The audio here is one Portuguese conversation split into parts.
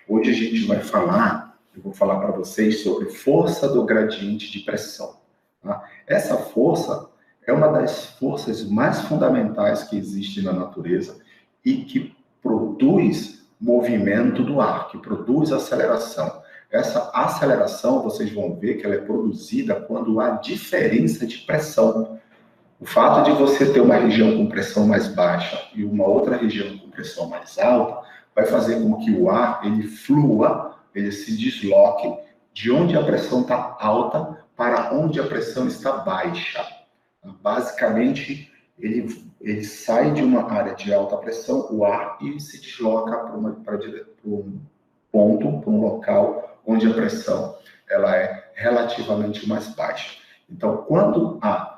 Hoje a gente vai falar, eu vou falar para vocês sobre força do gradiente de pressão. Tá? Essa força é uma das forças mais fundamentais que existe na natureza e que produz movimento do ar, que produz aceleração. Essa aceleração, vocês vão ver que ela é produzida quando há diferença de pressão. O fato de você ter uma região com pressão mais baixa e uma outra região com pressão mais alta vai fazer com que o ar ele flua, ele se desloque de onde a pressão está alta para onde a pressão está baixa. Basicamente, ele sai de uma área de alta pressão, o ar, e se desloca para um ponto, para um local onde a pressão ela é relativamente mais baixa. Então, quando há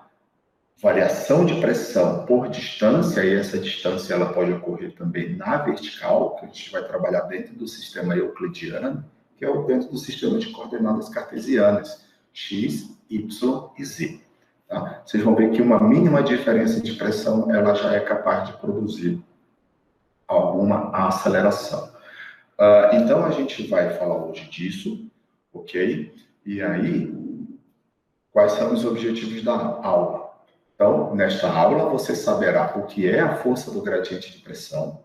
variação de pressão por distância, e essa distância ela pode ocorrer também na vertical, que a gente vai trabalhar dentro do sistema euclidiano, que é dentro do sistema de coordenadas cartesianas, x, y e z. Tá? Vocês vão ver que uma mínima diferença de pressão ela já é capaz de produzir alguma aceleração. Então, a gente vai falar hoje disso, ok? E aí, quais são os objetivos da aula? Então, nesta aula, você saberá o que é a força do gradiente de pressão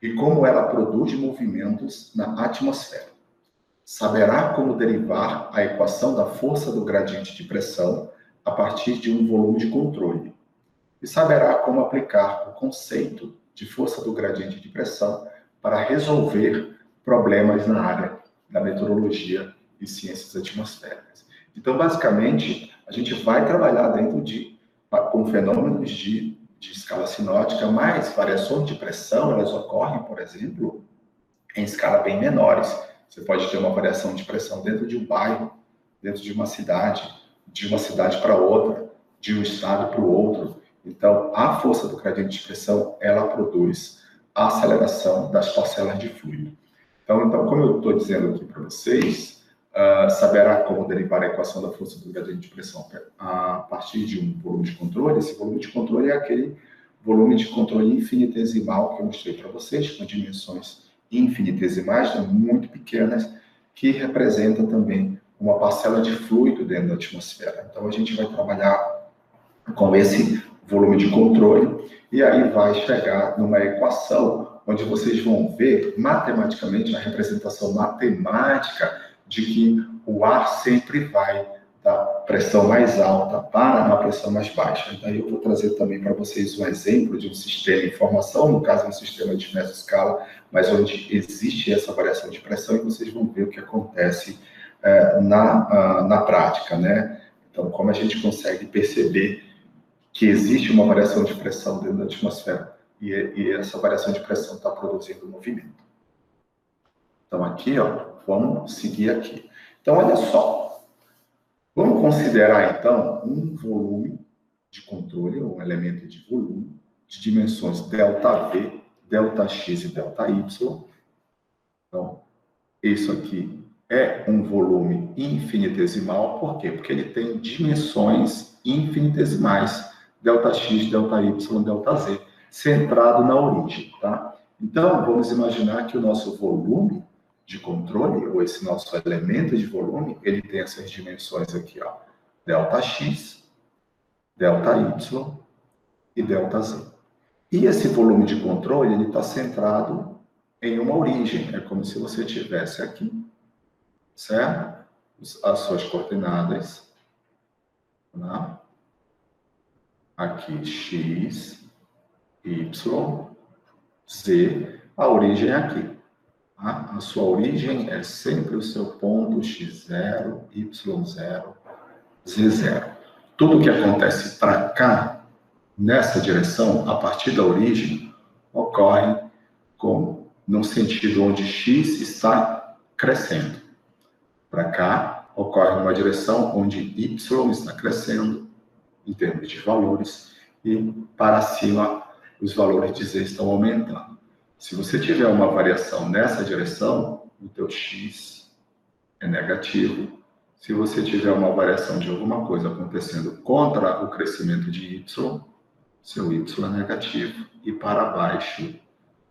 e como ela produz movimentos na atmosfera. Saberá como derivar a equação da força do gradiente de pressão a partir de um volume de controle. E saberá como aplicar o conceito de força do gradiente de pressão para resolver problemas na área da meteorologia e ciências atmosféricas. Então, basicamente, a gente vai trabalhar com fenômenos de escala sinótica, mas variações de pressão, elas ocorrem, por exemplo, em escala bem menores. Você pode ter uma variação de pressão dentro de um bairro, dentro de uma cidade para outra, de um estado para o outro. Então, a força do gradiente de pressão, ela produz a aceleração das parcelas de fluido. Então como eu estou dizendo aqui para vocês, saberá como derivar a equação da força do gradiente de pressão a partir de um volume de controle. Esse volume de controle é aquele volume de controle infinitesimal que eu mostrei para vocês, com dimensões infinitesimais, muito pequenas, que representa também uma parcela de fluido dentro da atmosfera. Então, a gente vai trabalhar com esse volume de controle e aí vai chegar numa equação onde vocês vão ver matematicamente a representação matemática de que o ar sempre vai da pressão mais alta para a pressão mais baixa. Daí eu vou trazer também para vocês um exemplo de um sistema de informação, no caso um sistema de mesoscala, mas onde existe essa variação de pressão, e vocês vão ver o que acontece na prática, né? Então, como a gente consegue perceber que existe uma variação de pressão dentro da atmosfera e essa variação de pressão está produzindo movimento. Então, aqui, vamos seguir aqui. Então, olha só. Vamos considerar, então, um volume de controle, um elemento de volume, de dimensões ΔV, ΔX e ΔY. Então, isso aqui é um volume infinitesimal. Por quê? Porque ele tem dimensões infinitesimais. ΔX, ΔY, ΔZ, centrado na origem, tá? Então, vamos imaginar que o nosso volume de controle, ou esse nosso elemento de volume, ele tem essas dimensões aqui, ΔX, ΔY e ΔZ. E esse volume de controle, ele está centrado em uma origem. É como se você tivesse aqui, certo? As suas coordenadas, tá? Aqui, X, Y, Z, a origem é aqui. A sua origem é sempre o seu ponto x0, y0, z0. Tudo que acontece para cá, nessa direção, a partir da origem, ocorre no sentido onde x está crescendo. Para cá, ocorre numa direção onde y está crescendo, em termos de valores, e para cima, os valores de z estão aumentando. Se você tiver uma variação nessa direção, o teu x é negativo. Se você tiver uma variação de alguma coisa acontecendo contra o crescimento de y, seu y é negativo. E para baixo,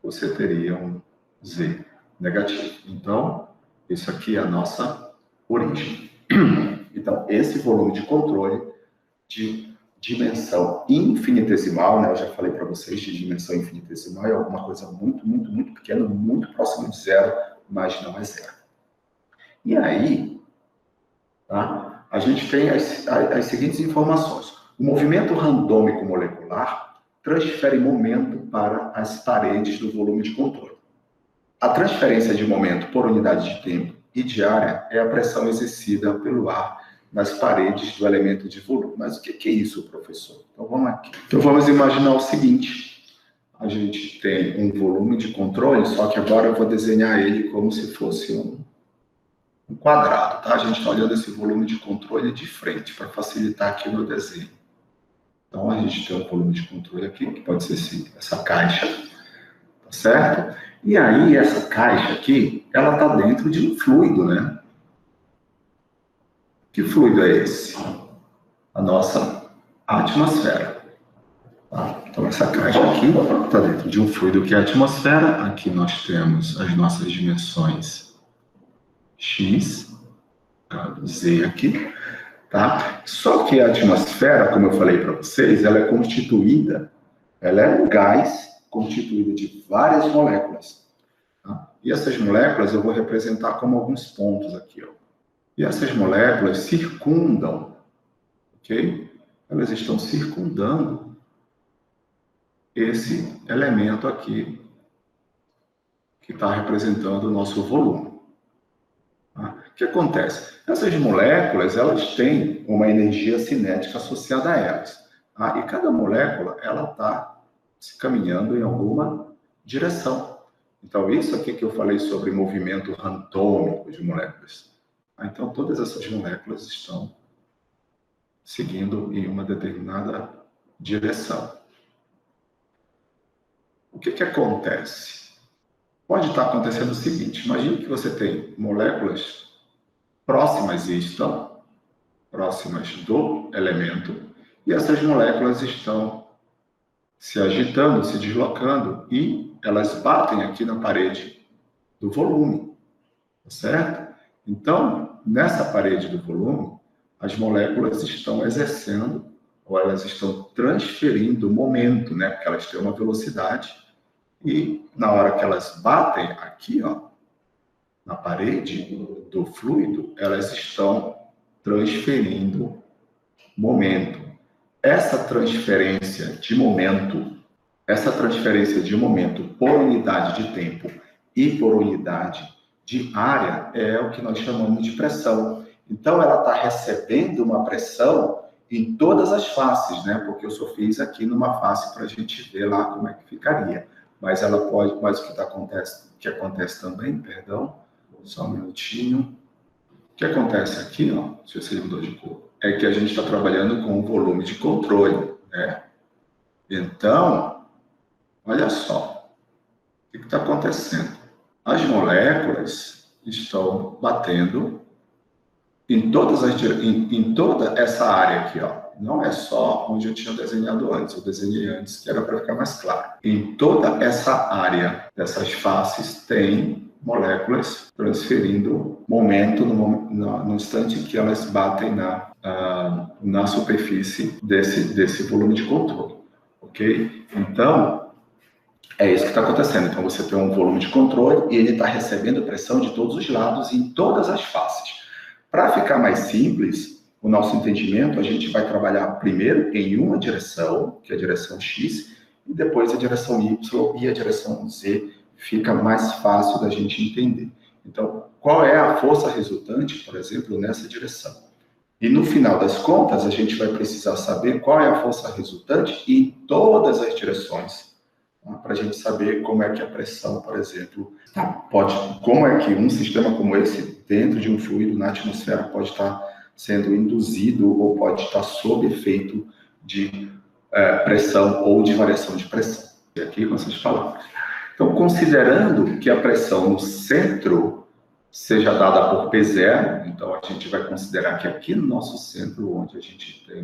você teria um z negativo. Então, isso aqui é a nossa origem. Então, esse volume de controle de dimensão infinitesimal, né? Eu já falei para vocês de dimensão infinitesimal, é alguma coisa muito, muito, muito pequena, muito próximo de zero, mas não é zero. E aí, tá? A gente tem as seguintes informações. O movimento randômico molecular transfere momento para as paredes do volume de controle. A transferência de momento por unidade de tempo e de área é a pressão exercida pelo ar nas paredes do elemento de volume. Mas o que é isso, professor? Então vamos aqui. Então vamos imaginar o seguinte. A gente tem um volume de controle, só que agora eu vou desenhar ele como se fosse um quadrado, tá? A gente está olhando esse volume de controle de frente, para facilitar aqui o meu desenho. Então a gente tem um volume de controle aqui, que pode ser essa caixa, tá certo? E aí, essa caixa aqui, ela está dentro de um fluido, né? Que fluido é esse? A nossa atmosfera. Tá? Então, essa caixa aqui está dentro de um fluido que é a atmosfera. Aqui nós temos as nossas dimensões X, Z aqui, tá? Só que a atmosfera, como eu falei para vocês, ela é um gás constituído de várias moléculas. E essas moléculas eu vou representar como alguns pontos aqui, ó. E essas moléculas circundam, ok? Elas estão circundando esse elemento aqui, que está representando o nosso volume. O que acontece? Essas moléculas, elas têm uma energia cinética associada a elas. E cada molécula, ela está se caminhando em alguma direção. Então, isso aqui que eu falei sobre movimento randômico de moléculas. Então, todas essas moléculas estão seguindo em uma determinada direção. O que acontece? Pode estar acontecendo o seguinte, imagine que você tem moléculas próximas e estão próximas do elemento, e essas moléculas estão se agitando, se deslocando, e elas batem aqui na parede do volume, certo? Então, nessa parede do volume, as moléculas estão exercendo, ou elas estão transferindo momento, né? Porque elas têm uma velocidade, e na hora que elas batem aqui, ó, na parede do fluido, elas estão transferindo momento. Essa transferência de momento por unidade de tempo e por unidade de área é o que nós chamamos de pressão. Então, ela está recebendo uma pressão em todas as faces, né? Porque eu só fiz aqui numa face para a gente ver lá como é que ficaria. Mas ela pode, mas o que acontece também, perdão, só um minutinho. O que acontece aqui, ó, se você mudou de cor, é que a gente está trabalhando com um volume de controle, né? Então, olha só, o que está acontecendo? As moléculas estão batendo em toda essa área aqui, ó. Não é só onde eu tinha desenhado antes, eu desenhei antes, que era para ficar mais claro. Em toda essa área dessas faces tem moléculas transferindo momento no instante que elas batem na superfície desse volume de controle, ok? Então, é isso que está acontecendo. Então, você tem um volume de controle e ele está recebendo pressão de todos os lados em todas as faces. Para ficar mais simples, o nosso entendimento, a gente vai trabalhar primeiro em uma direção, que é a direção X, e depois a direção Y e a direção Z. Fica mais fácil da gente entender. Então, qual é a força resultante, por exemplo, nessa direção? E no final das contas, a gente vai precisar saber qual é a força resultante em todas as direções, para a gente saber como é que a pressão, por exemplo, como é que um sistema como esse, dentro de um fluido na atmosfera, pode estar sendo induzido ou pode estar sob efeito de pressão ou de variação de pressão. E aqui com essas palavras. Então, considerando que a pressão no centro seja dada por P0, então a gente vai considerar que aqui no nosso centro, onde a gente tem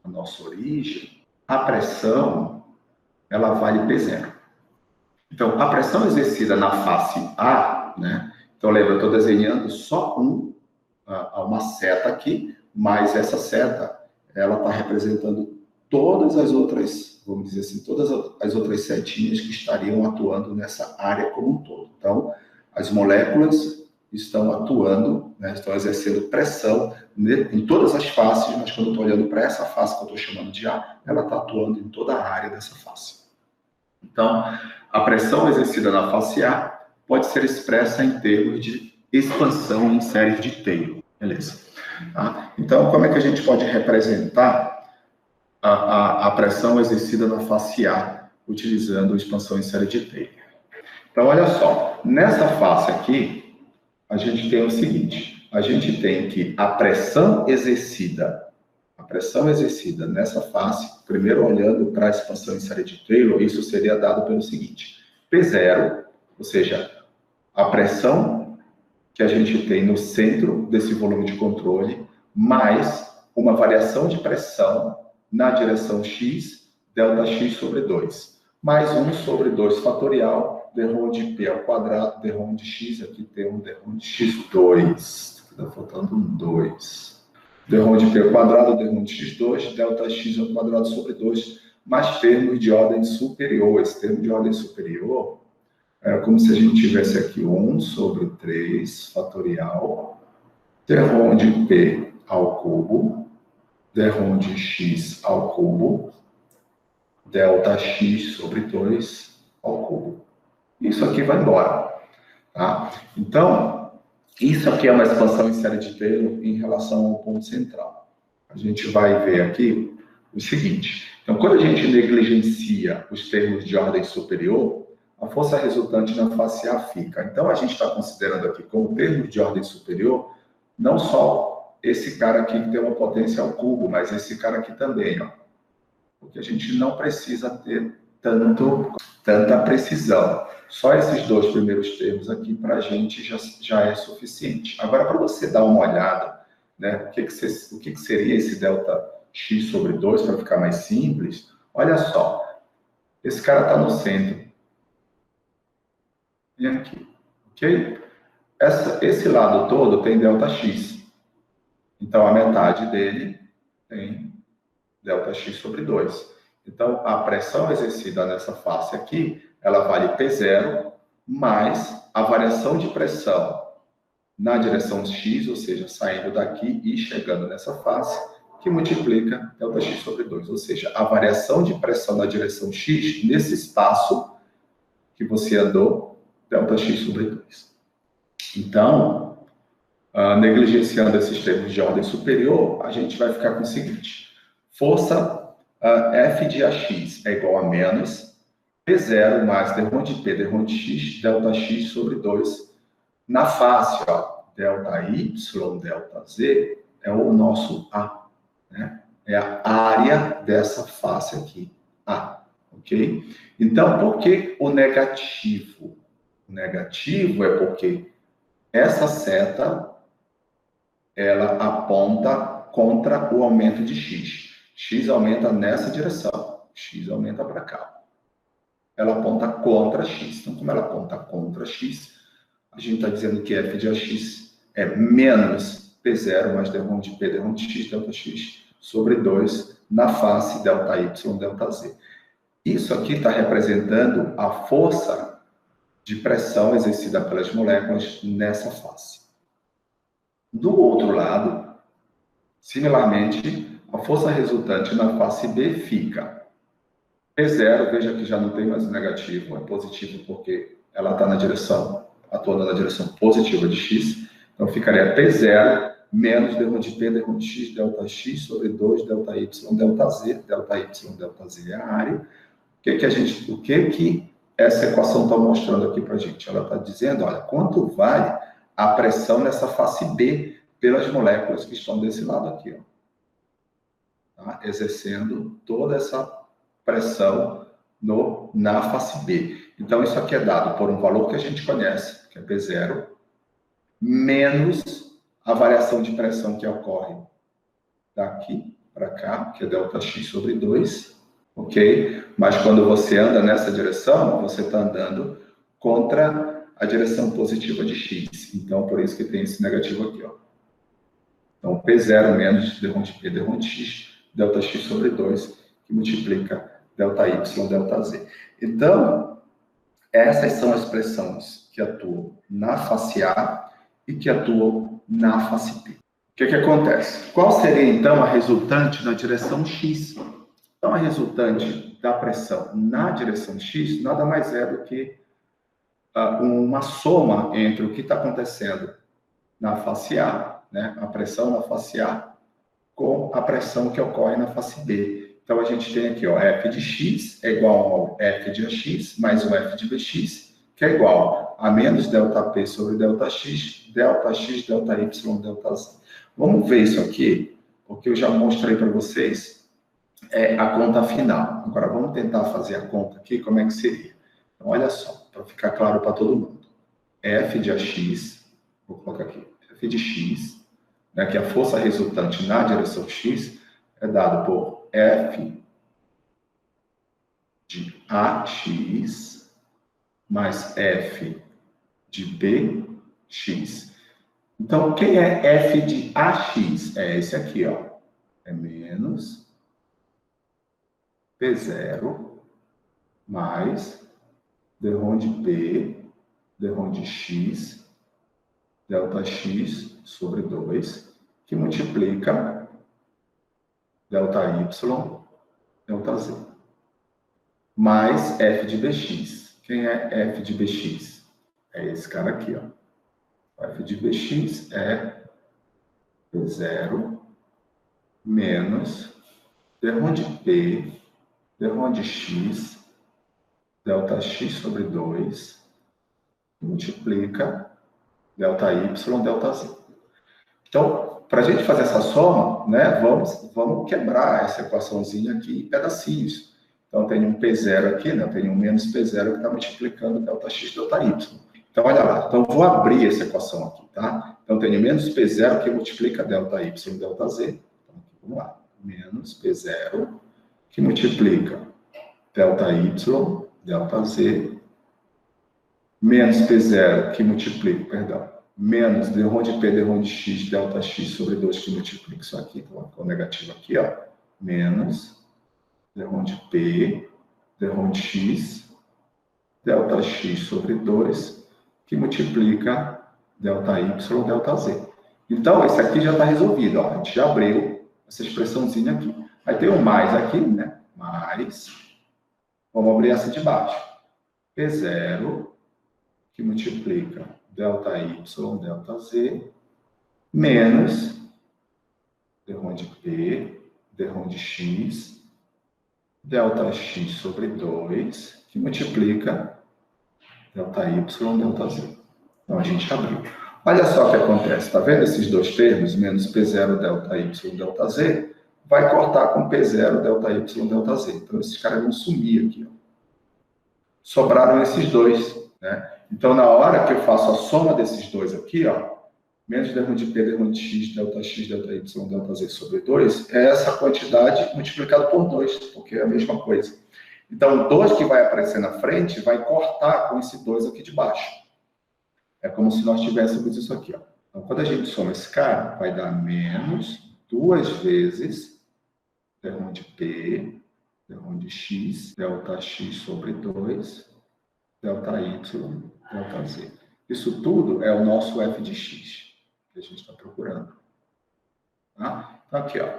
a nossa origem, a pressão ela vale P0. Então, a pressão exercida na face A, né? Então, lembra, eu estou desenhando só uma seta aqui, mas essa seta, ela está representando todas as outras, vamos dizer assim, todas as outras setinhas que estariam atuando nessa área como um todo. Então, as moléculas estão atuando, né, estão exercendo pressão em todas as faces, mas quando eu estou olhando para essa face que eu estou chamando de A, ela está atuando em toda a área dessa face. Então, a pressão exercida na face A pode ser expressa em termos de expansão em série de Taylor. Beleza. Tá? Então, como é que a gente pode representar a pressão exercida na face A utilizando expansão em série de Taylor? Então, olha só, nessa face aqui, a gente tem o seguinte, a gente tem que a pressão exercida nessa face, primeiro olhando para a expansão em série de Taylor, isso seria dado pelo seguinte, P0, ou seja, a pressão que a gente tem no centro desse volume de controle, mais uma variação de pressão na direção x, ΔX sobre 2, mais 1 sobre 2 fatorial, dρ de P ao quadrado, dρ de x, aqui tem um dρ de x2, está faltando um 2. Dρ de P ao quadrado, dρ de x2, ΔX ao quadrado sobre 2, mais termos de ordem superior. Esse termo de ordem superior é como se a gente tivesse aqui 1 sobre 3 fatorial, dρ de P ao cubo, dρ de x ao cubo, ΔX sobre 2 ao cubo. Isso aqui vai embora. Tá? Então, isso aqui é uma expansão em série de Taylor em relação ao ponto central. A gente vai ver aqui o seguinte. Então, quando a gente negligencia os termos de ordem superior, a força resultante na face A fica. Então, a gente está considerando aqui como termo de ordem superior, não só esse cara aqui que tem uma potência ao cubo, mas esse cara aqui também, ó. Porque a gente não precisa ter tanta precisão. Só esses dois primeiros termos aqui para a gente já é suficiente. Agora, para você dar uma olhada, né, o que seria esse ΔX sobre 2, para ficar mais simples, olha só, esse cara está no centro. E aqui, ok? Esse lado todo tem ΔX. Então, a metade dele tem ΔX sobre 2. Então, a pressão exercida nessa face aqui, ela vale P0 mais a variação de pressão na direção x, ou seja, saindo daqui e chegando nessa face, que multiplica ΔX sobre 2. Ou seja, a variação de pressão na direção x, nesse espaço que você andou, ΔX sobre 2. Então, negligenciando esses termos de ordem superior, a gente vai ficar com o seguinte, força F de AX é igual a menos P0 mais dρ de P, dρ de x, ΔX sobre 2. Na face, ó, ΔY, ΔZ é o nosso A, né? É a área dessa face aqui, A, ok? Então, por que o negativo? O negativo é porque essa seta, ela aponta contra o aumento de x. X aumenta nessa direção, x aumenta para cá. Ela aponta contra x. Então, como ela aponta contra x, a gente está dizendo que f de ax é menos P0 mais dρ de P, dρ de x, ΔX sobre 2 na face ΔY, ΔZ. Isso aqui está representando a força de pressão exercida pelas moléculas nessa face. Do outro lado, similarmente, a força resultante na face B fica P0, veja que já não tem mais o negativo, é positivo porque ela está atuando na direção positiva de x, então ficaria P0 menos dρ de P, dρ de x, ΔX sobre 2, ΔY, ΔZ, ΔY, ΔZ é a área. O que essa equação está mostrando aqui para a gente? Ela está dizendo, olha, quanto vale a pressão nessa face B pelas moléculas que estão desse lado aqui, ó. Tá? Exercendo toda essa pressão na face B. Então, isso aqui é dado por um valor que a gente conhece, que é P0, menos a variação de pressão que ocorre daqui para cá, que é ΔX sobre 2, ok? Mas quando você anda nessa direção, você está andando contra a direção positiva de x. Então, por isso que tem esse negativo aqui, ó. Então, P0 menos d de P, d de x, delta x sobre 2, que multiplica delta y, delta z. Então, essas são as expressões que atuam na face A e que atuam na face B. O que acontece? Qual seria, então, a resultante na direção x? Então, a resultante da pressão na direção x nada mais é do que uma soma entre o que está acontecendo na face A, né, a pressão na face A, com a pressão que ocorre na face B. Então, a gente tem aqui, ó, f de x é igual ao f de ax mais o f de bx, que é igual a menos delta P sobre delta x, delta y, delta z. Vamos ver isso aqui, porque eu já mostrei para vocês a conta final. Agora, vamos tentar fazer a conta aqui, como é que seria. Então, olha só, para ficar claro para todo mundo. F de ax, vou colocar aqui, f de x, né, que a força resultante na direção x é dado por F de AX mais F de BX. Então, quem é F de AX? É esse aqui, ó. É menos P0 mais d de P, d de X, delta X sobre 2, que multiplica delta Y, delta Z, mais F de Bx. Quem é F de Bx? É esse cara aqui, ó. F de Bx é P0 menos d de P, d de X, delta X sobre 2, multiplica delta Y, delta Z. Então, para a gente fazer essa soma, né, vamos quebrar essa equaçãozinha aqui em pedacinhos. Então, tem um P0 aqui, né, tem um menos P0 que está multiplicando delta X, delta Y. Então, olha lá. Então, vou abrir essa equação aqui, tá? Então, tenho menos P0 que multiplica delta Y, delta Z. Então, vamos lá. Menos P0 que multiplica delta Y, delta Z, menos P0 que multiplica, perdão, menos d de P, d de X, delta X sobre 2 que multiplica isso aqui, então o negativo aqui, ó, menos d de P, d de X, delta X sobre 2 que multiplica delta Y, delta Z. Então, esse aqui já está resolvido, ó, a gente já abriu essa expressãozinha aqui. Aí tem um mais aqui, né, mais, vamos abrir essa de baixo, P0 que multiplica delta Y, delta Z, menos d de P, d de X, delta X sobre 2, que multiplica delta Y, delta Z. Então, a gente abriu. Olha só o que acontece, está vendo esses dois termos, menos P0, delta Y, delta Z, vai cortar com P0, delta Y, delta Z. Então, esses caras vão sumir aqui, ó. Sobraram esses dois, né? Então, na hora que eu faço a soma desses dois aqui, ó, menos d de P, d de X, delta Y, delta Z sobre 2, é essa quantidade multiplicada por 2, porque é a mesma coisa. Então, o 2 que vai aparecer na frente vai cortar com esse 2 aqui de baixo. É como se nós tivéssemos isso aqui, ó. Então, quando a gente soma esse cara, vai dar menos 2 vezes d de P, d de X, delta X sobre 2, delta Y, delta Z. Isso tudo é o nosso f de x, que a gente está procurando. Tá? Então, aqui, ó,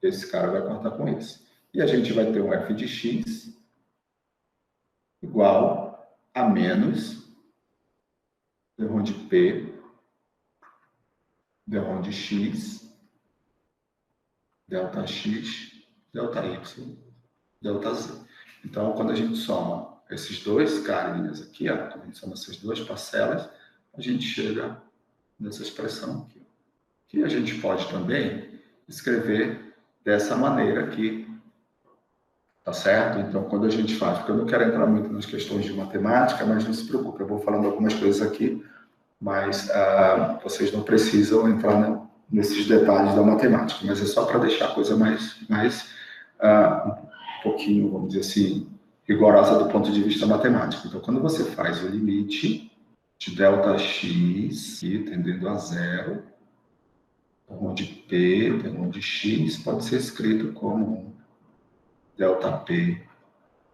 esse cara vai cortar com esse. E a gente vai ter um f de x igual a menos d de P, d de X, delta X, delta Y, delta Z. Então, quando a gente soma esses dois carinhas aqui, ó, a gente soma essas duas parcelas, a gente chega nessa expressão aqui. Que a gente pode também escrever dessa maneira aqui, tá certo? Então, quando a gente faz, porque eu não quero entrar muito nas questões de matemática, mas não se preocupe, eu vou falando algumas coisas aqui, mas vocês não precisam entrar nesses detalhes da matemática, mas é só para deixar a coisa mais pouquinho, vamos dizer assim, rigorosa do ponto de vista matemático. Então, quando você faz o limite de ΔX tendendo a zero, onde P, onde X pode ser escrito como ΔP,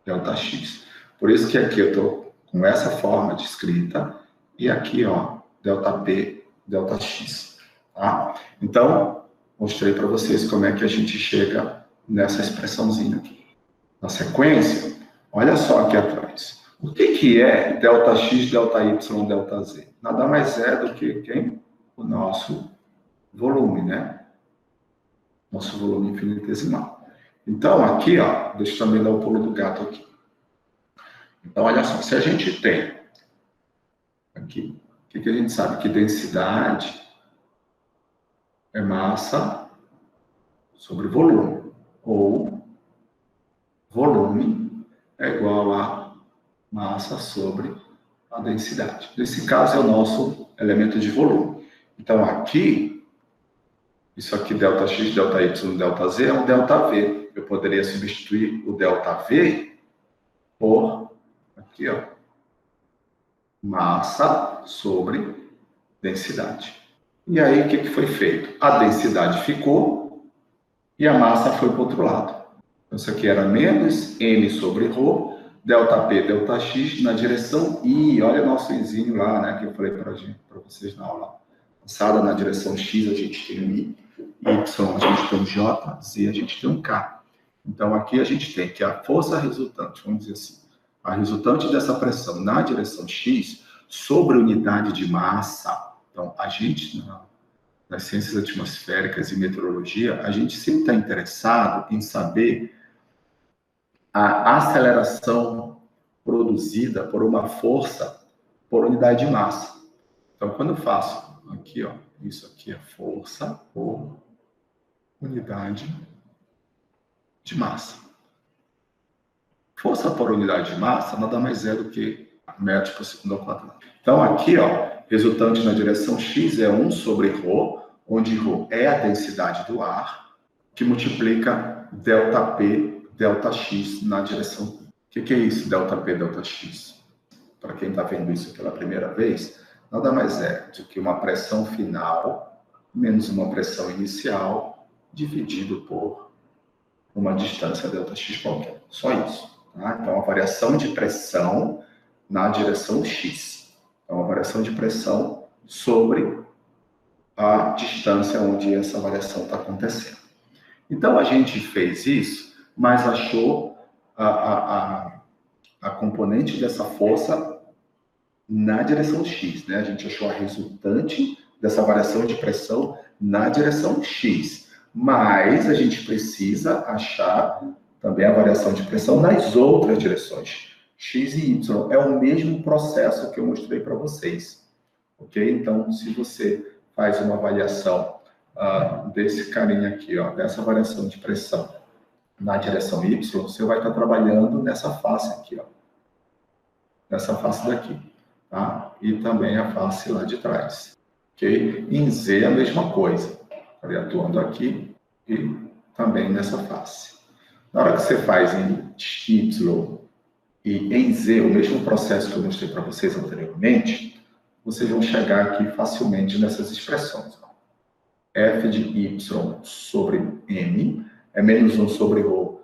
ΔX. Por isso que aqui eu estou com essa forma de escrita e aqui, ó, ΔP, ΔX. Tá? Então, mostrei para vocês como é que a gente chega nessa expressãozinha aqui. Na sequência, olha só aqui atrás. O que é ΔX, ΔY, ΔZ? Nada mais é do que quem? O nosso volume, né? Nosso volume infinitesimal. Então, aqui, ó, deixa eu também dar o pulo do gato aqui. Então, olha só, se a gente tem aqui, o que a gente sabe? Que densidade é massa sobre volume, ou volume é igual a massa sobre a densidade. Nesse caso, é o nosso elemento de volume. Então, aqui, isso aqui, ΔX, ΔY, ΔZ, é um ΔV. Eu poderia substituir o ΔV por, aqui, ó, massa sobre densidade. E aí, o que foi feito? A densidade ficou e a massa foi para o outro lado. Então, isso aqui era menos M sobre ρ, ΔP, ΔX, na direção I. Olha o nosso Izinho lá, né, que eu falei para vocês na aula passada. Na direção X a gente tem um I, Y a gente tem um J, Z a gente tem um K. Então, aqui a gente tem que a força resultante, vamos dizer assim, a resultante dessa pressão na direção X sobre a unidade de massa. Então, a gente, nas ciências atmosféricas e meteorologia, a gente sempre está interessado em saber a aceleração produzida por uma força por unidade de massa. Então, quando eu faço aqui, ó, isso aqui é força por unidade de massa. Força por unidade de massa nada mais é do que metros por segundo ao quadrado. Então, aqui, ó, resultante na direção X é 1 sobre ρ, onde ρ é a densidade do ar, que multiplica ΔP, ΔX na direção. O que é isso, ΔP, ΔX? Para quem está vendo isso pela primeira vez, nada mais é do que uma pressão final menos uma pressão inicial dividido por uma distância ΔX qualquer. Só isso. Tá? Então, a variação de pressão na direção X. É uma variação de pressão sobre a distância onde essa variação está acontecendo. Então, a gente fez isso, mas achou a componente dessa força na direção X, né? A gente achou a resultante dessa variação de pressão na direção X, mas a gente precisa achar também a variação de pressão nas outras direções, X e Y. É o mesmo processo que eu mostrei para vocês, ok? Então, se você faz uma avaliação desse carinha aqui, ó, dessa variação de pressão na direção Y, você vai estar trabalhando nessa face aqui, ó, nessa face daqui, tá? E também a face lá de trás, ok? Em Z a mesma coisa, estarei atuando aqui e também nessa face. Na hora que você faz em Y e em Z, o mesmo processo que eu mostrei para vocês anteriormente, vocês vão chegar aqui facilmente nessas expressões. F de Y sobre M é menos 1 sobre ρ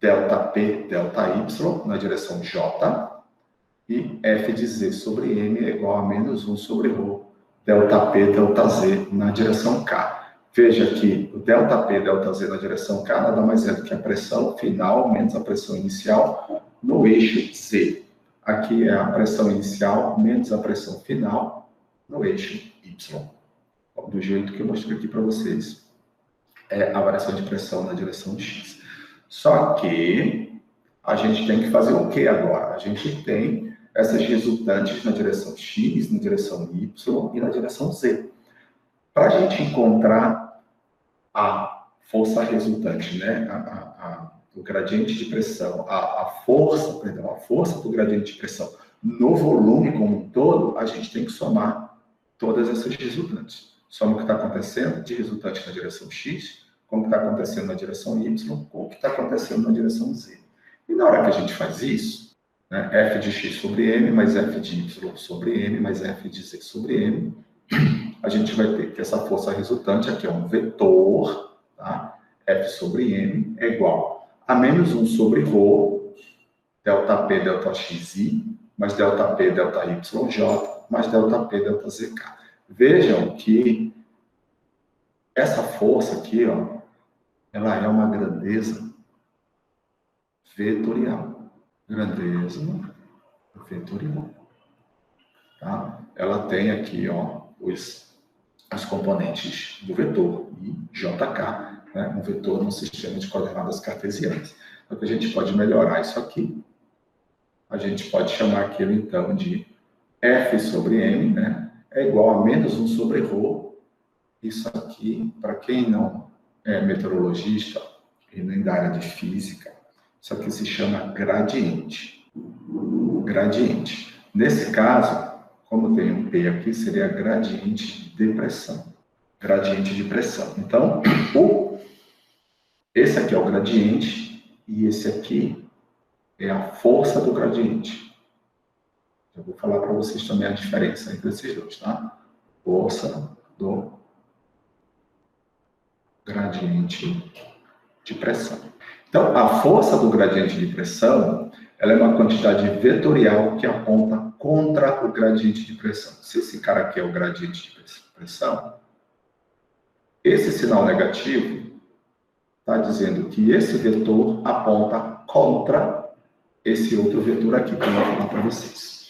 ΔP, ΔY na direção J, e F de Z sobre M é igual a menos 1 sobre ρ ΔP, ΔZ na direção K. Veja que o ΔP, ΔZ na direção K nada mais é do que a pressão final menos a pressão inicial no eixo Z. Aqui é a pressão inicial menos a pressão final no eixo Y. Do jeito que eu mostrei aqui para vocês. É a variação de pressão na direção X. Só que a gente tem que fazer o que agora? A gente tem essas resultantes na direção X, na direção Y e na direção Z. Para a gente encontrar a força resultante, né? O gradiente de pressão, a força do gradiente de pressão no volume como um todo, a gente tem que somar todas essas resultantes. Soma o que está acontecendo de resultante na direção X com o que está acontecendo na direção Y, com o que está acontecendo na direção Z. E na hora que a gente faz isso, né, f de x sobre m mais f de y sobre m mais f de z sobre m, a gente vai ter que essa força resultante aqui é um vetor, tá? F sobre m é igual a menos 1 sobre ρ, delta P, delta xi, mais delta P, delta yj, mais delta P, delta zk. Vejam que essa força aqui, ó, ela é uma grandeza vetorial. Grandeza vetorial. Tá? Ela tem aqui, ó, os componentes do vetor, I, JK, né? Um vetor no sistema de coordenadas cartesianas. Então, a gente pode melhorar isso aqui. A gente pode chamar aquilo, então, de F sobre M, né? É igual a menos 1 sobre ρ. Isso aqui, para quem não é meteorologista e nem da área de física, isso aqui se chama gradiente. Gradiente. Nesse caso, como tem um P aqui, seria gradiente de pressão. Gradiente de pressão. Então, esse aqui é o gradiente e esse aqui é a força do gradiente. Eu vou falar para vocês também a diferença entre esses dois, tá? Força do gradiente de pressão. Então, a força do gradiente de pressão, ela é uma quantidade vetorial que aponta contra o gradiente de pressão. Se esse cara aqui é o gradiente de pressão, esse sinal negativo está dizendo que esse vetor aponta contra esse outro vetor aqui que eu vou falar para vocês.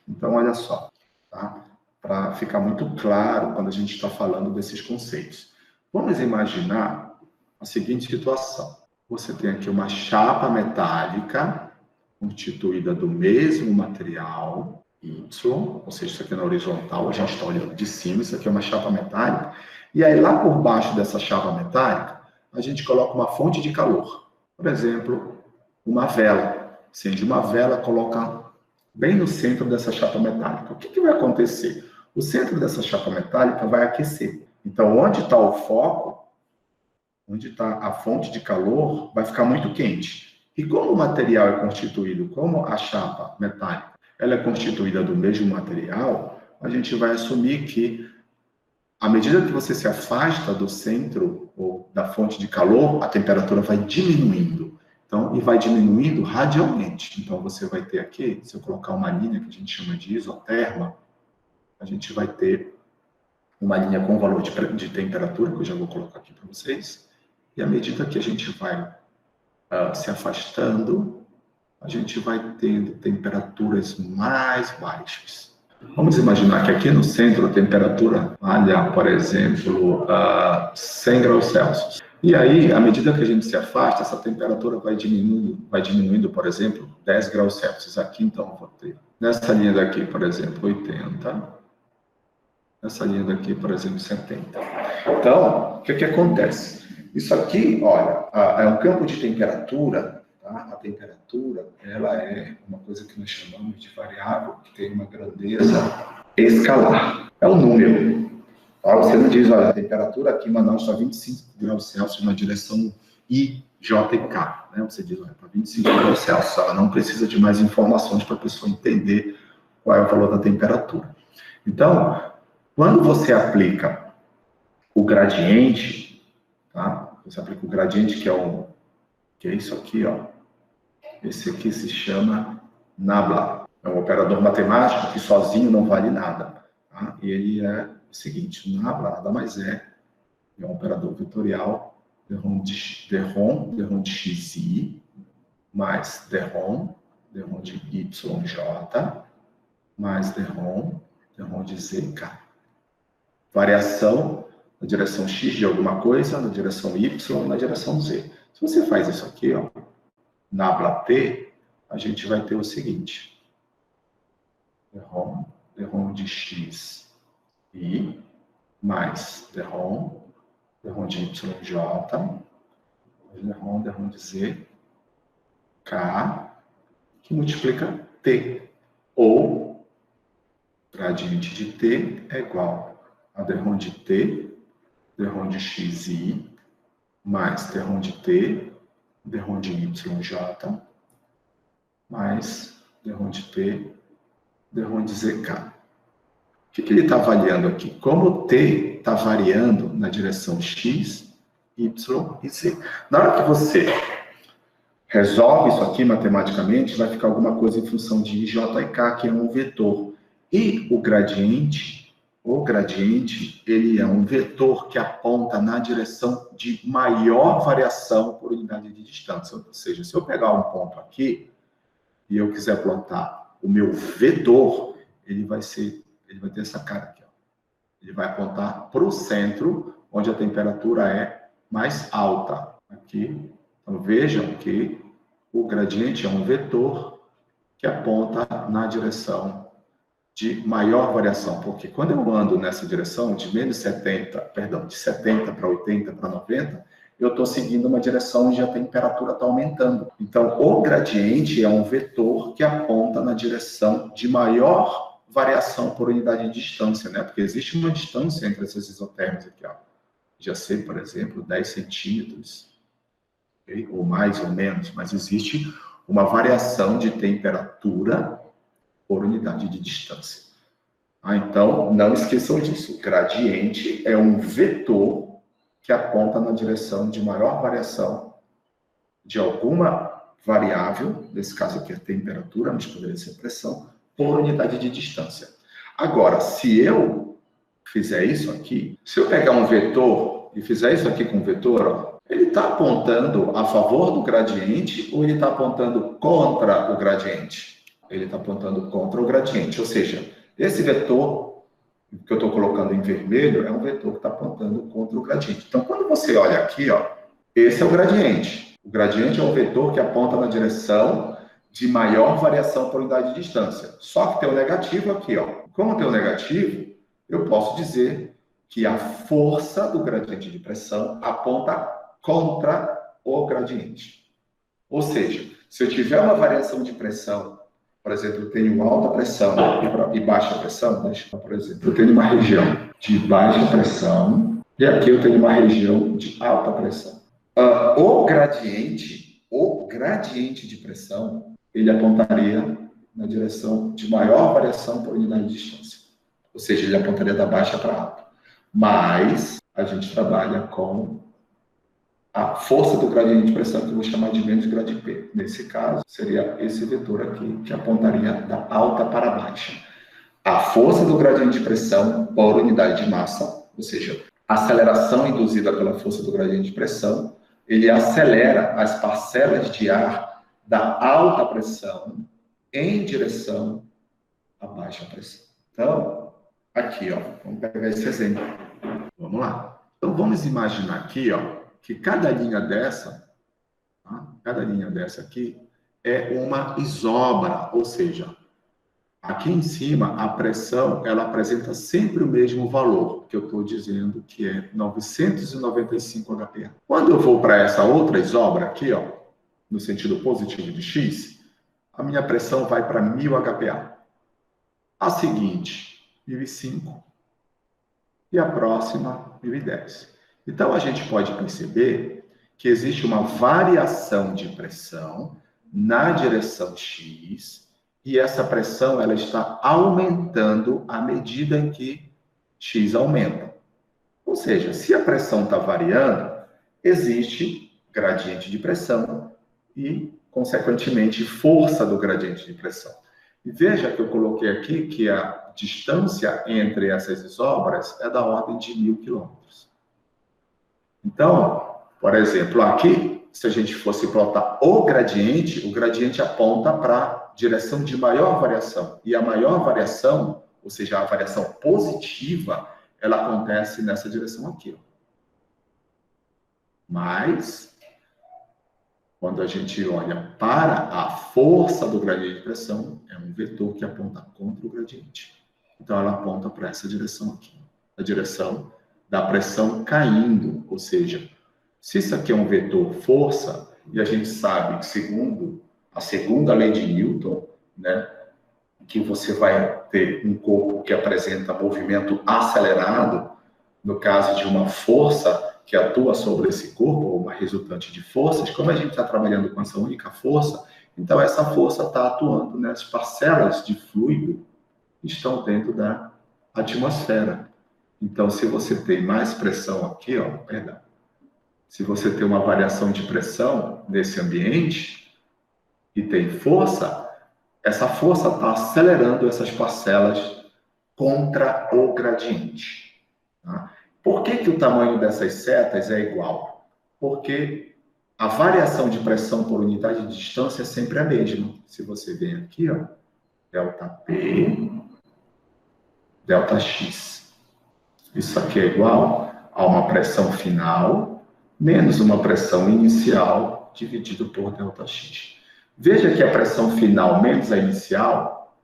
Então, olha só, tá? Para ficar muito claro quando a gente está falando desses conceitos. Vamos imaginar a seguinte situação. Você tem aqui uma chapa metálica constituída do mesmo material, Y, ou seja, isso aqui é na horizontal, a gente está olhando de cima, isso aqui é uma chapa metálica, e aí lá por baixo dessa chapa metálica, a gente coloca uma fonte de calor. Por exemplo, uma vela. Acende uma vela, coloca bem no centro dessa chapa metálica. O que vai acontecer? O centro dessa chapa metálica vai aquecer. Então, onde está o foco, onde está a fonte de calor, vai ficar muito quente. E como o material é constituído, como a chapa metálica, ela é constituída do mesmo material, a gente vai assumir que, à medida que você se afasta do centro ou da fonte de calor, a temperatura vai diminuindo. Então, e vai diminuindo radialmente. Então, você vai ter aqui, se eu colocar uma linha que a gente chama de isoterma, a gente vai ter uma linha com valor de temperatura, que eu já vou colocar aqui para vocês. E à medida que a gente vai se afastando, a gente vai tendo temperaturas mais baixas. Vamos imaginar que aqui no centro a temperatura valha, por exemplo, 100 graus Celsius. E aí, à medida que a gente se afasta, essa temperatura vai diminuindo, por exemplo, 10 graus Celsius. Aqui, então, eu vou ter, nessa linha daqui, por exemplo, 80. Nessa linha daqui, por exemplo, 70. Então, o que acontece? Isso aqui, olha, é um campo de temperatura. Tá? A temperatura, ela é uma coisa que nós chamamos de variável que tem uma grandeza escalar. É um número. Tá? Você não diz, olha, a temperatura aqui em Manaus está 25 graus Celsius na direção IJK. Né? Você diz, olha, está 25 graus Celsius. Ela não precisa de mais informações para a pessoa entender qual é o valor da temperatura. Então, quando você aplica o gradiente, tá? Você aplica o gradiente, que é isso aqui, ó. Esse aqui se chama nabla. É um operador matemático que sozinho não vale nada. Tá? E ele é o seguinte, o nabla nada mais é um operador vetorial derrom de xi, mais derrom de yj, mais derrom de zk. Variação na direção x de alguma coisa, na direção y, na direção z. Se você faz isso aqui, ó, nabla T, a gente vai ter o seguinte. Derrom de x i, mais derrom de yj, derrom de z, k, que multiplica t. Ou, gradiente de t é igual a derrom de t, derrom de xi, mais d-ROM de t, d-ROM de yj, mais d-ROM de t, d-ROM de zk. O que ele está avaliando aqui? Como o t está variando na direção x, y e z. Na hora que você resolve isso aqui matematicamente, vai ficar alguma coisa em função de i, j e k, que é um vetor. E o gradiente, ele é um vetor que aponta na direção de maior variação por unidade de distância. Ou seja, se eu pegar um ponto aqui e eu quiser plotar o meu vetor, ele vai ter essa cara aqui. Ó. Ele vai apontar para o centro, onde a temperatura é mais alta. Aqui. Então, vejam que o gradiente é um vetor que aponta na direção de maior variação, porque quando eu ando nessa direção de menos 70, de 70 para 80 para 90, eu estou seguindo uma direção onde a temperatura está aumentando. Então, o gradiente é um vetor que aponta na direção de maior variação por unidade de distância, né? Porque existe uma distância entre essas isotérmicas aqui, ó. Já sei, por exemplo, 10 centímetros, okay? Ou mais ou menos, mas existe uma variação de temperatura por unidade de distância. Então, não esqueçam disso. O gradiente é um vetor que aponta na direção de maior variação de alguma variável, nesse caso aqui a temperatura, mas poderia ser a pressão, por unidade de distância. Agora, se eu fizer isso aqui, se eu pegar um vetor e fizer isso aqui com um vetor, ó, ele está apontando a favor do gradiente ou ele está apontando contra o gradiente? Ele está apontando contra o gradiente, ou seja, esse vetor que eu estou colocando em vermelho é um vetor que está apontando contra o gradiente. Então, quando você olha aqui, ó, esse é o gradiente. O gradiente é um vetor que aponta na direção de maior variação por unidade de distância. Só que tem o negativo aqui, ó. Como tem o negativo, eu posso dizer que a força do gradiente de pressão aponta contra o gradiente. Ou seja, se eu tiver uma variação de pressão, por exemplo, eu tenho alta pressão e baixa pressão, por exemplo, eu tenho uma região de baixa pressão e aqui eu tenho uma região de alta pressão. O gradiente de pressão, ele apontaria na direção de maior variação por unidade de distância. Ou seja, ele apontaria da baixa para alta. Mas a gente trabalha com a força do gradiente de pressão, que eu vou chamar de menos grade P. Nesse caso, seria esse vetor aqui, que apontaria da alta para baixa. A força do gradiente de pressão por unidade de massa, ou seja, a aceleração induzida pela força do gradiente de pressão, ele acelera as parcelas de ar da alta pressão em direção à baixa pressão. Então, aqui, ó, vamos pegar esse exemplo. Vamos lá. Então, vamos imaginar aqui, ó, que cada linha dessa aqui é uma isobra, ou seja, aqui em cima a pressão ela apresenta sempre o mesmo valor, que eu estou dizendo que é 995 HPa. Quando eu vou para essa outra isobra aqui, ó, no sentido positivo de x, a minha pressão vai para 1000 HPa. A seguinte, 1005 e a próxima, 1010. Então, a gente pode perceber que existe uma variação de pressão na direção x e essa pressão ela está aumentando à medida em que x aumenta. Ou seja, se a pressão está variando, existe gradiente de pressão e, consequentemente, força do gradiente de pressão. E veja que eu coloquei aqui que a distância entre essas isobras é da ordem de 1000 quilômetros. Então, por exemplo, aqui, se a gente fosse plotar o gradiente aponta para a direção de maior variação. E a maior variação, ou seja, a variação positiva, ela acontece nessa direção aqui. Ó. Mas, quando a gente olha para a força do gradiente de pressão, é um vetor que aponta contra o gradiente. Então, ela aponta para essa direção aqui, a direção da pressão caindo, ou seja, se isso aqui é um vetor força, e a gente sabe que segundo a segunda lei de Newton, né, que você vai ter um corpo que apresenta movimento acelerado, no caso de uma força que atua sobre esse corpo, ou uma resultante de forças, como a gente está trabalhando com essa única força, então essa força está atuando nas parcelas de fluido que estão dentro da atmosfera. Então, se você tem mais pressão aqui, ó, perdão, se você tem uma variação de pressão nesse ambiente e tem força, essa força está acelerando essas parcelas contra o gradiente. Tá? Por que o tamanho dessas setas é igual? Porque a variação de pressão por unidade de distância é sempre a mesma. Se você vem aqui, ó, delta P, delta X. Isso aqui é igual a uma pressão final menos uma pressão inicial dividido por ΔX. Veja que a pressão final menos a inicial,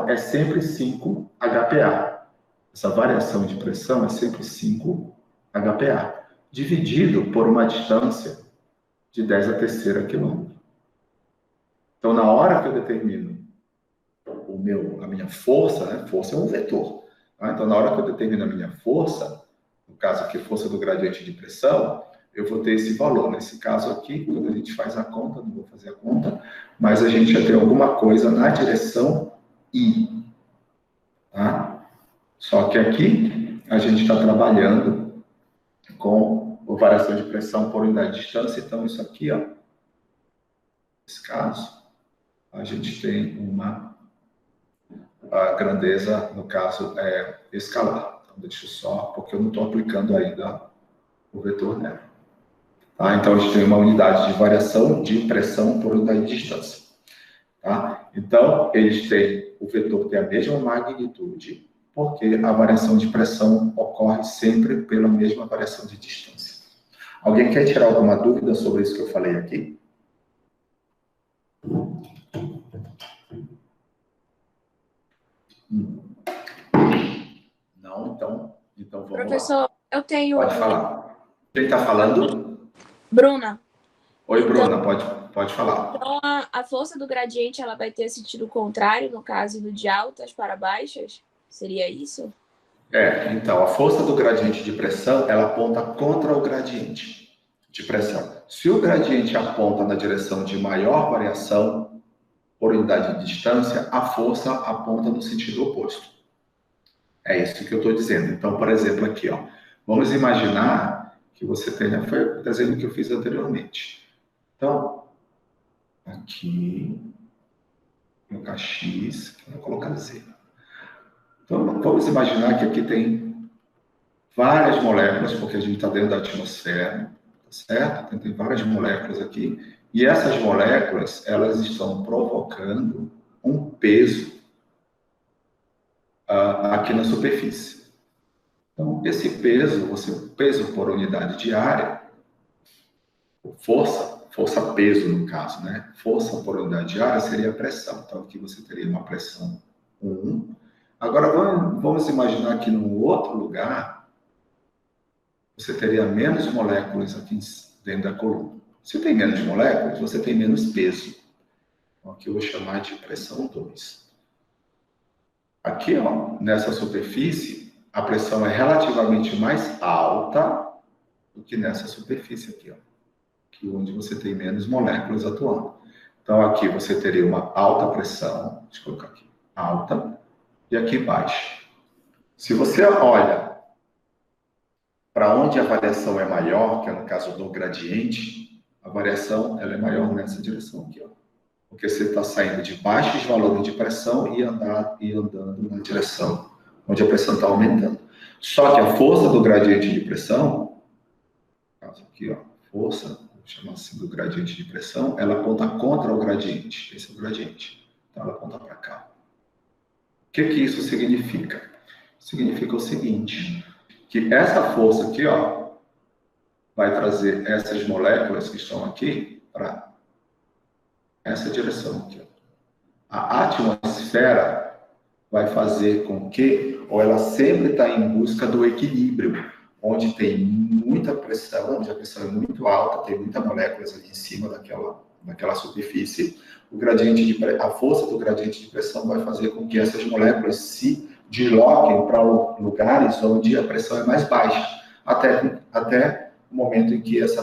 é sempre 5 HPA. Essa variação de pressão é sempre 5 HPA, dividido por uma distância de 10 a terceira quilômetro. Então, na hora que eu determino a minha força, né? Força é um vetor. Tá? Então, na hora que eu determino a minha força, no caso aqui, força do gradiente de pressão, eu vou ter esse valor. Nesse caso aqui, quando a gente faz a conta, não vou fazer a conta, mas a gente já tem alguma coisa na direção I. Tá? Só que aqui, a gente está trabalhando com variação de pressão por unidade de distância. Então, isso aqui, ó, nesse caso, a gente tem a grandeza, no caso, é escalar. Então, deixa eu só, porque eu não estou aplicando ainda o vetor nela. Tá? Então, a gente tem uma unidade de variação de pressão por unidade de distância. Tá? Então, o vetor tem a mesma magnitude, porque a variação de pressão ocorre sempre pela mesma variação de distância. Alguém quer tirar alguma dúvida sobre isso que eu falei aqui? Não? Então vamos Professor, lá. eu tenho... Pode falar. Quem está falando? Bruna. Oi, Bruna, pode falar. Então, a força do gradiente ela vai ter sentido contrário, no caso, indo de altas para baixas? Seria isso? Então, a força do gradiente de pressão, ela aponta contra o gradiente de pressão. Se o gradiente aponta na direção de maior variação por unidade de distância, a força aponta no sentido oposto. É isso que eu estou dizendo. Então, por exemplo, aqui, ó, vamos imaginar que você tenha... Foi o desenho que eu fiz anteriormente. Então, aqui, vou colocar X, vou colocar Z. Então, vamos imaginar que aqui tem várias moléculas, porque a gente está dentro da atmosfera, tá certo? Então, tem várias moléculas aqui. E essas moléculas, elas estão provocando um peso aqui na superfície. Então, esse peso por unidade de área, força-peso no caso, né? Força por unidade de área seria a pressão. Então, aqui você teria uma pressão 1. Agora, vamos imaginar que no outro lugar, você teria menos moléculas aqui dentro da coluna. Se tem menos moléculas, você tem menos peso. Então, aqui eu vou chamar de pressão 2. Aqui, ó, nessa superfície, a pressão é relativamente mais alta do que nessa superfície aqui, ó, que onde você tem menos moléculas atuando. Então, aqui você teria uma alta pressão, deixa eu colocar aqui, alta, e aqui baixa. Se você olha para onde a variação é maior, que é no caso do gradiente, a variação ela é maior nessa direção aqui, ó. Porque você está saindo de baixos valores de pressão e andando na direção onde a pressão está aumentando. Só que a força do gradiente de pressão, no caso aqui, ó, força, vou chamar assim do gradiente de pressão, ela aponta contra o gradiente. Esse é o gradiente. Então ela aponta para cá. O que isso significa? Significa o seguinte, que essa força aqui, ó, vai trazer essas moléculas que estão aqui para essa direção aqui. A atmosfera vai fazer com que, ou ela sempre está em busca do equilíbrio, onde tem muita pressão, onde a pressão é muito alta, tem muitas moléculas ali em cima daquela superfície, a força do gradiente de pressão vai fazer com que essas moléculas se desloquem para lugares onde a pressão é mais baixa, até o momento em que essa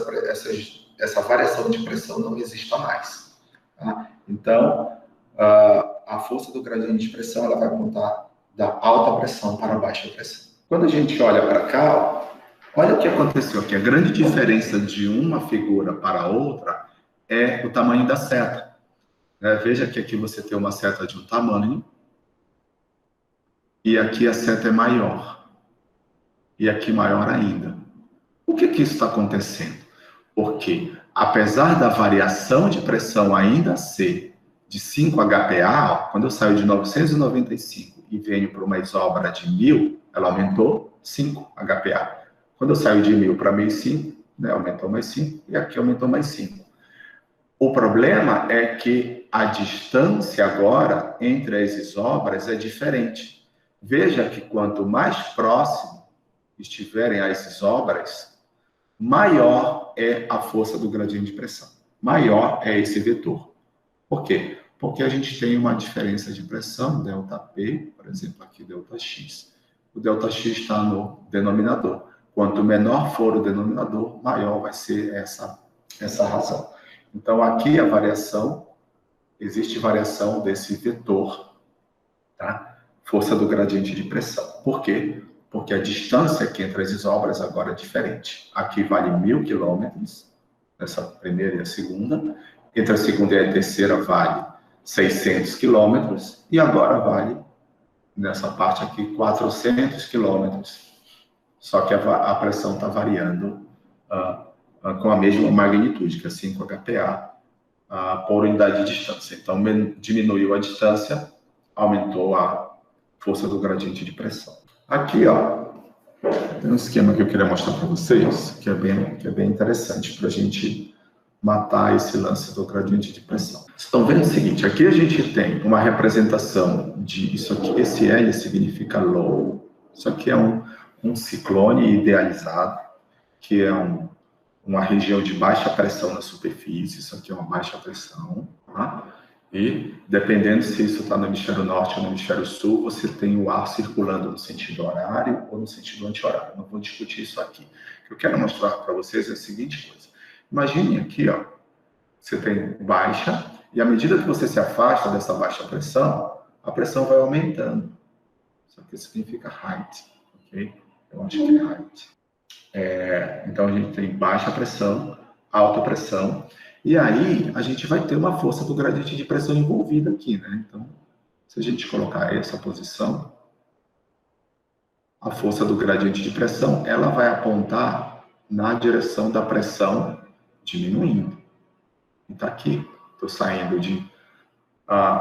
variação de pressão não exista mais. Tá? Então, a força do gradiente de pressão ela vai apontar da alta pressão para a baixa pressão. Quando a gente olha para cá, olha o que aconteceu aqui. A grande diferença de uma figura para a outra é o tamanho da seta. Veja que aqui você tem uma seta de um tamanho e aqui a seta é maior. E aqui maior ainda. Por que isso está acontecendo? Porque, apesar da variação de pressão ainda ser de 5 HPa, quando eu saio de 995 e venho para uma isobra de 1000, ela aumentou 5 HPa. Quando eu saio de 1000 para 1005, aumentou mais 5 e aqui aumentou mais 5. O problema é que a distância agora entre as isobras é diferente. Veja que quanto mais próximo estiverem as isobras, maior é a força do gradiente de pressão. Maior é esse vetor. Por quê? Porque a gente tem uma diferença de pressão, ΔP, por exemplo, aqui ΔX. O ΔX está no denominador. Quanto menor for o denominador, maior vai ser essa razão. Então, aqui a variação, existe variação desse vetor, tá? Força do gradiente de pressão. Por quê? Porque a distância aqui entre as isobras agora é diferente. Aqui vale 1000 quilômetros, essa primeira e a segunda. Entre a segunda e a terceira vale 600 quilômetros. E agora vale, nessa parte aqui, 400 quilômetros. Só que a pressão está variando com a mesma magnitude, que é 5 HPa por unidade de distância. Então, diminuiu a distância, aumentou a força do gradiente de pressão. Aqui, ó, tem um esquema que eu queria mostrar para vocês, que é bem interessante para a gente matar esse lance do gradiente de pressão. Vocês estão vendo o seguinte, aqui a gente tem uma representação de isso aqui, esse L significa low, isso aqui é um ciclone idealizado, que é uma região de baixa pressão na superfície, isso aqui é uma baixa pressão, tá? E, dependendo se isso está no hemisfério norte ou no hemisfério sul, você tem o ar circulando no sentido horário ou no sentido anti-horário. Não vou discutir isso aqui. O que eu quero mostrar para vocês é a seguinte coisa. Imagine aqui, ó, você tem baixa, e à medida que você se afasta dessa baixa pressão, a pressão vai aumentando. Isso aqui significa height, ok? Eu acho que é height. Então, a gente tem baixa pressão, alta pressão, e aí a gente vai ter uma força do gradiente de pressão envolvida aqui, né? Então, se a gente colocar essa posição, a força do gradiente de pressão, ela vai apontar na direção da pressão diminuindo. Então, aqui, estou saindo de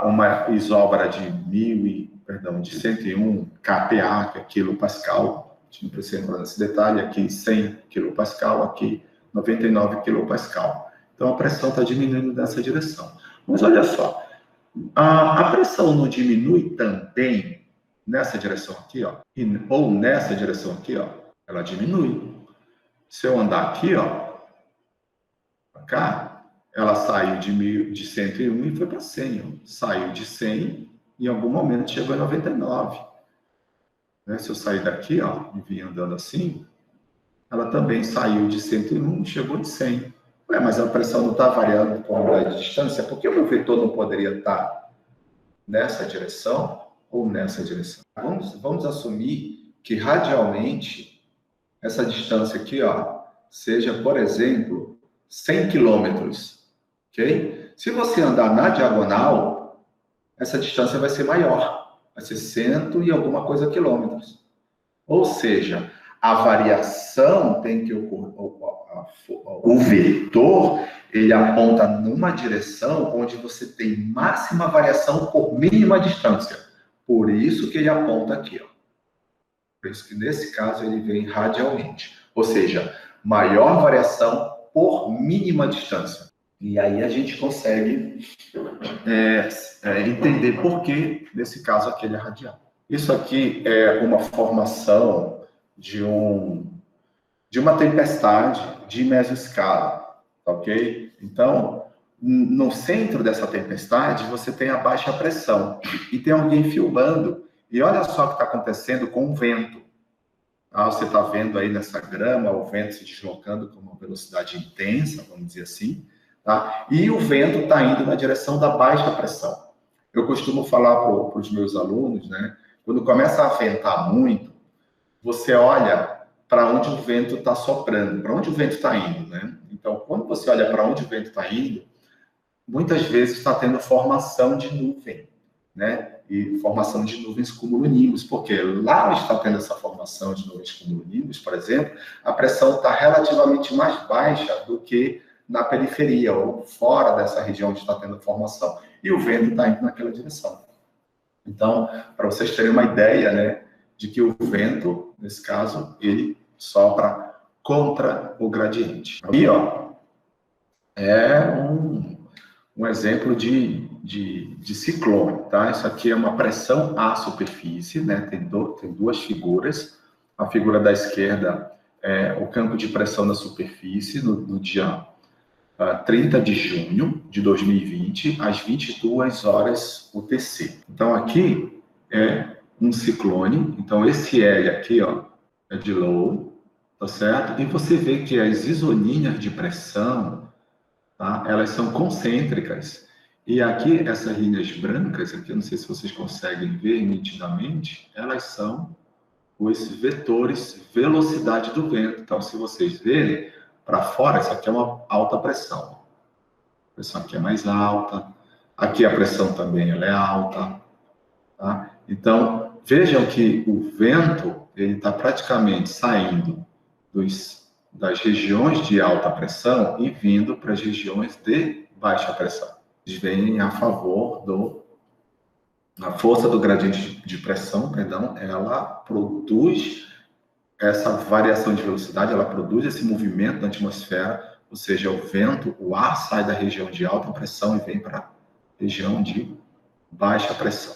uma isobra de 101 kPa, que é quilopascal. A gente não precisa entrar nesse detalhe. Aqui 100 kPa, aqui 99 kPa. Então a pressão está diminuindo nessa direção. Mas olha só, a pressão não diminui também nessa direção aqui, ó, ou nessa direção aqui, ó, ela diminui. Se eu andar aqui, ó, para cá, ela saiu de 101 e foi para 100. Ó. Saiu de 100 e em algum momento chegou a 99. Se eu sair daqui, ó, e vir andando assim, ela também saiu de 101 e chegou de 100. Mas a pressão não está variando por unidade de distância, por que o meu vetor não poderia estar nessa direção ou nessa direção? Vamos assumir que radialmente essa distância aqui, ó, seja, por exemplo, 100 quilômetros, ok? Se você andar na diagonal, essa distância vai ser maior, vai ser 100 e alguma coisa quilômetros. Ou seja, a variação tem que ocorrer, o vetor, ele aponta numa direção onde você tem máxima variação por mínima distância. Por isso que ele aponta aqui, ó. Por isso que nesse caso ele vem radialmente. Ou seja, maior variação por mínima distância. E aí a gente consegue entender por que, nesse caso aqui, ele é radial. Isso aqui é uma formação de uma tempestade de mesoscala, ok? Então, no centro dessa tempestade, você tem a baixa pressão e tem alguém filmando E olha só o que está acontecendo com o vento. Você está vendo aí nessa grama o vento se deslocando com uma velocidade intensa, vamos dizer assim, tá? E o vento está indo na direção da baixa pressão. Eu costumo falar para os meus alunos, né? Quando começa a ventar muito, você olha para onde o vento está soprando, para onde o vento está indo, né? Então, quando você olha para onde o vento está indo, muitas vezes está tendo formação de nuvem, né? E formação de nuvens cumulonimbus, porque lá onde está tendo essa formação de nuvens cumulonimbus, por exemplo, a pressão está relativamente mais baixa do que na periferia ou fora dessa região onde está tendo formação. E o vento está indo naquela direção. Então, para vocês terem uma ideia, né, de que o vento, nesse caso, ele sopra contra o gradiente. Aqui, ó, é um exemplo de ciclone, tá? Isso aqui é uma pressão à superfície, né? Tem duas figuras. A figura da esquerda é o campo de pressão na superfície no dia 30 de junho de 2020, às 22 horas UTC. Então, aqui é um ciclone. Então, esse L aqui, ó, é de low, tá certo? E você vê que as isolinhas de pressão, tá? Elas são concêntricas. E aqui, essas linhas brancas, aqui, eu não sei se vocês conseguem ver nitidamente, elas são os vetores velocidade do vento. Então, se vocês verem para fora, isso aqui é uma alta pressão. A pressão aqui é mais alta. Aqui a pressão também ela é alta. Tá? Então, vejam que o vento ele está praticamente saindo das regiões de alta pressão e vindo para as regiões de baixa pressão. Eles vêm a favor a força do gradiente de pressão, perdão, ela produz essa variação de velocidade, ela produz esse movimento na atmosfera, ou seja, o vento, o ar sai da região de alta pressão e vem para a região de baixa pressão.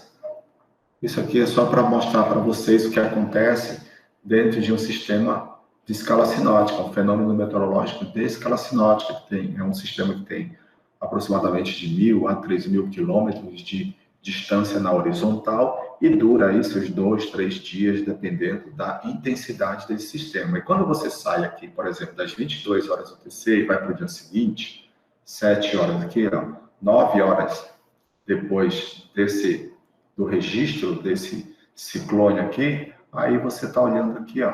Isso aqui é só para mostrar para vocês o que acontece dentro de um sistema de escala sinótica, um fenômeno meteorológico de escala sinótica, é um sistema que tem aproximadamente de 1.000 a 3.000 quilômetros de distância na horizontal e dura aí seus 2, 3 dias, dependendo da intensidade desse sistema. E quando você sai aqui, por exemplo, das 22 horas UTC e vai para o dia seguinte, 7 horas aqui, ó, 9 horas depois do registro desse ciclone aqui, aí você está olhando aqui, ó,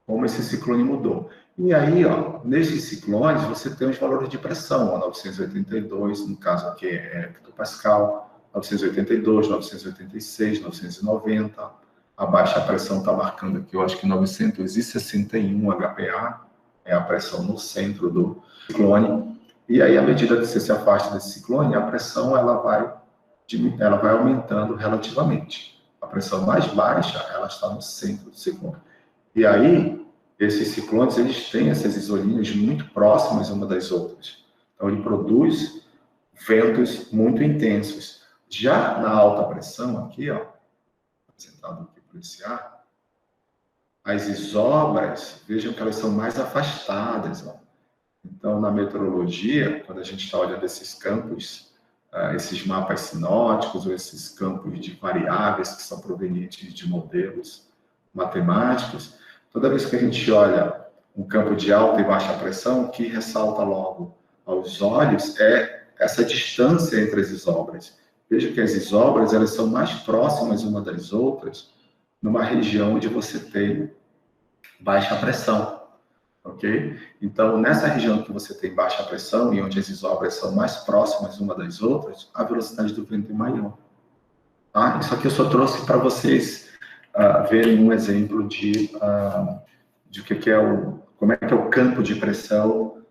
como esse ciclone mudou. E aí, ó, nesses ciclones, você tem os valores de pressão, ó, 982, no caso aqui é hectopascal, 982, 986, 990. A baixa pressão está marcando aqui, eu acho que 961 HPA, é a pressão no centro do ciclone. E aí, à medida que você se afasta desse ciclone, a pressão ela vai aumentando relativamente. A pressão mais baixa, ela está no centro do ciclone. E aí, esses ciclones, eles têm essas isolinhas muito próximas uma das outras. Então, ele produz ventos muito intensos. Já na alta pressão, aqui, ó, apresentado aqui por esse ar, as isobras, vejam que elas são mais afastadas, ó. Então, na meteorologia, quando a gente está olhando esses campos, esses mapas sinóticos ou esses campos de variáveis que são provenientes de modelos matemáticos, toda vez que a gente olha um campo de alta e baixa pressão, o que ressalta logo aos olhos é essa distância entre as isobras. Veja que as isobras elas são mais próximas uma das outras numa região onde você tem baixa pressão. Ok? Então, nessa região que você tem baixa pressão e onde as isobras são mais próximas uma das outras, a velocidade do vento é maior. Tá? Isso aqui eu só trouxe para vocês verem um exemplo de como é que é o campo de pressão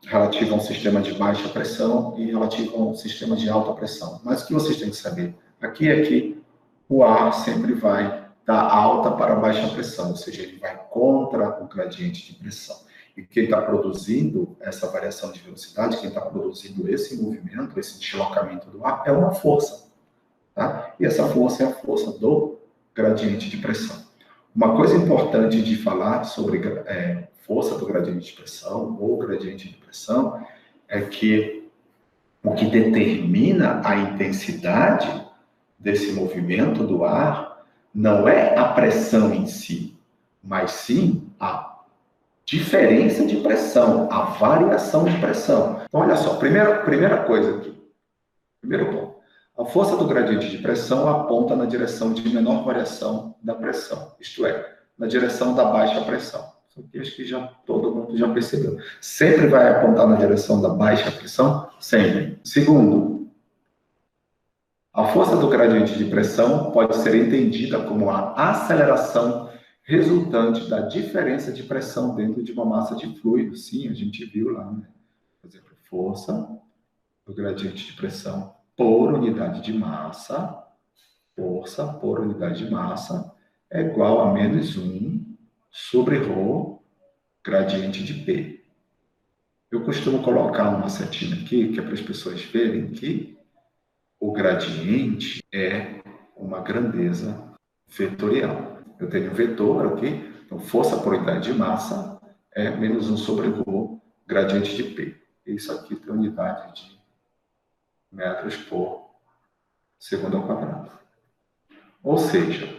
relativo a um sistema de baixa pressão e relativo a um sistema de alta pressão. Mas o que vocês têm que saber aqui é que o ar sempre vai da alta para baixa pressão, ou seja, ele vai contra o gradiente de pressão. E quem está produzindo essa variação de velocidade, quem está produzindo esse movimento, esse deslocamento do ar, é uma força. Tá? E essa força é a força do gradiente de pressão. Uma coisa importante de falar sobre força do gradiente de pressão ou gradiente de pressão é que o que determina a intensidade desse movimento do ar não é a pressão em si, mas sim a diferença de pressão, a variação de pressão. Então, olha só, primeira coisa aqui. Primeiro ponto. A força do gradiente de pressão aponta na direção de menor variação da pressão, isto é, na direção da baixa pressão. Isso aqui acho que todo mundo já percebeu. Sempre vai apontar na direção da baixa pressão? Sempre. Segundo, a força do gradiente de pressão pode ser entendida como a aceleração resultante da diferença de pressão dentro de uma massa de fluido. Sim, a gente viu lá, né? Por exemplo, força do gradiente de pressão por unidade de massa, força por unidade de massa, é igual a menos 1 sobre ρ gradiente de P. Eu costumo colocar uma setinha aqui, que é para as pessoas verem que o gradiente é uma grandeza vetorial. Eu tenho um vetor aqui, então força por unidade de massa é menos 1 sobre ρ gradiente de P. Isso aqui tem unidade de metros por segundo ao quadrado. Ou seja,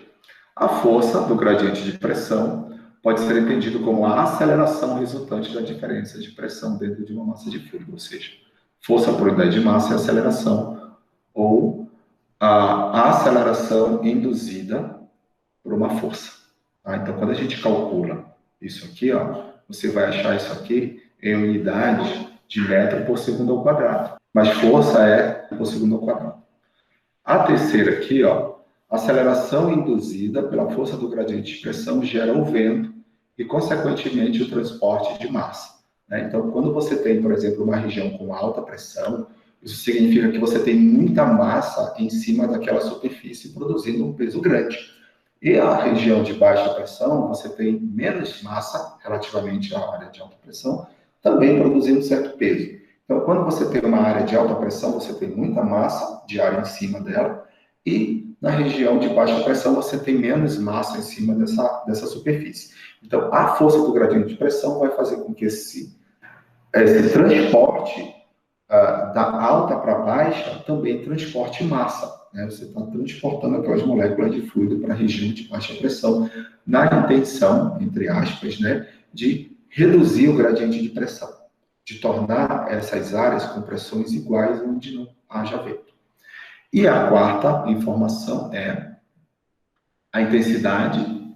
a força do gradiente de pressão pode ser entendido como a aceleração resultante da diferença de pressão dentro de uma massa de fluido, ou seja, força por unidade de massa é aceleração, ou a aceleração induzida por uma força. Tá? Então, quando a gente calcula isso aqui, ó, você vai achar isso aqui em unidade de metro por segundo ao quadrado, mas força é por segundo ao quadrado. A terceira aqui, ó, aceleração induzida pela força do gradiente de pressão gera o vento e, consequentemente, o transporte de massa. Né? Então, quando você tem, por exemplo, uma região com alta pressão, isso significa que você tem muita massa em cima daquela superfície, produzindo um peso grande. E a região de baixa pressão, você tem menos massa relativamente à área de alta pressão, também produzindo certo peso. Então, quando você tem uma área de alta pressão, você tem muita massa de ar em cima dela, e na região de baixa pressão você tem menos massa em cima dessa superfície. Então, a força do gradiente de pressão vai fazer com que esse transporte da alta para baixa também transporte massa. Né? Você está transportando aquelas moléculas de fluido para a região de baixa pressão, na intenção, entre aspas, né, de reduzir o gradiente de pressão, de tornar essas áreas com pressões iguais onde não haja vento. E a quarta informação é a intensidade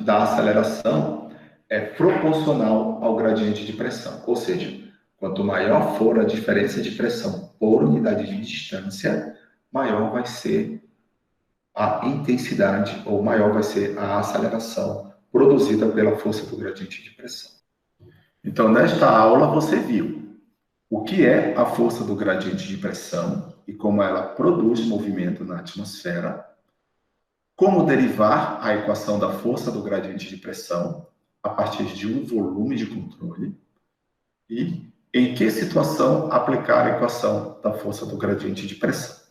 da aceleração é proporcional ao gradiente de pressão. Ou seja, quanto maior for a diferença de pressão por unidade de distância, maior vai ser a intensidade ou maior vai ser a aceleração produzida pela força do gradiente de pressão. Então, nesta aula, você viu o que é a força do gradiente de pressão e como ela produz movimento na atmosfera, como derivar a equação da força do gradiente de pressão a partir de um volume de controle e em que situação aplicar a equação da força do gradiente de pressão.